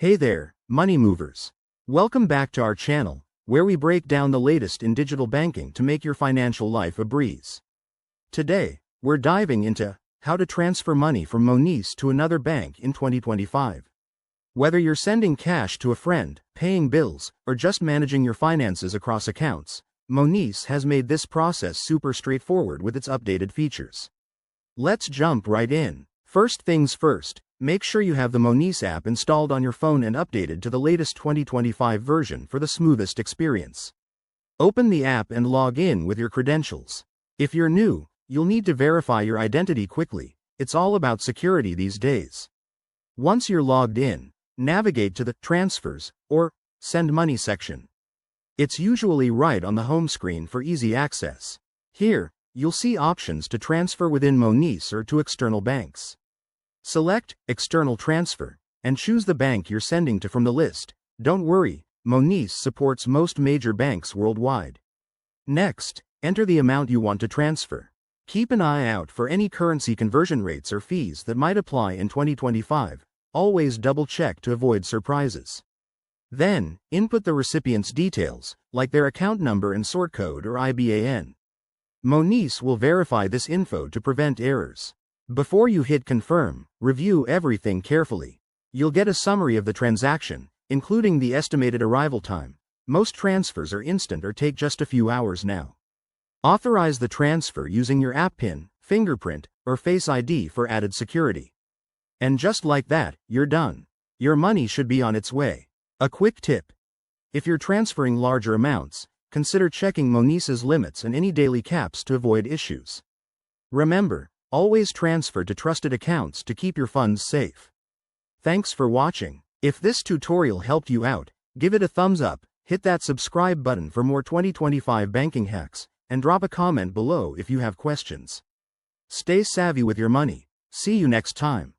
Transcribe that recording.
Hey there, money movers. Welcome back to our channel, where we break down the latest in digital banking to make your financial life a breeze. Today, we're diving into how to transfer money from Monese to another bank in 2025. Whether you're sending cash to a friend, paying bills, or just managing your finances across accounts, Monese has made this process super straightforward with its updated features. Let's jump right in. First things first, make sure you have the Monese app installed on your phone and updated to the latest 2025 version for the smoothest experience. Open the app and log in with your credentials. If you're new, you'll need to verify your identity quickly. It's all about security these days. Once you're logged in, navigate to the Transfers or Send Money section. It's usually right on the home screen for easy access. Here, you'll see options to transfer within Monese or to external banks. Select External Transfer and choose the bank you're sending to from the list. Don't worry, Monese supports most major banks worldwide. Next, enter the amount you want to transfer. Keep an eye out for any currency conversion rates or fees that might apply in 2025. Always double-check to avoid surprises. Then, input the recipient's details, like their account number and sort code or IBAN. Monese will verify this info to prevent errors. Before you hit confirm, review everything carefully. You'll get a summary of the transaction, including the estimated arrival time. Most transfers are instant or take just a few hours now. Authorize the transfer using your app PIN, fingerprint, or Face ID for added security. And just like that, you're done. Your money should be on its way. A quick tip: if you're transferring larger amounts, consider checking Monese's limits and any daily caps to avoid issues. Remember, always transfer to trusted accounts to keep your funds safe. Thanks for watching. If this tutorial helped you out, give it a thumbs up, hit that subscribe button for more 2025 banking hacks, and drop a comment below if you have questions. Stay savvy with your money. See you next time.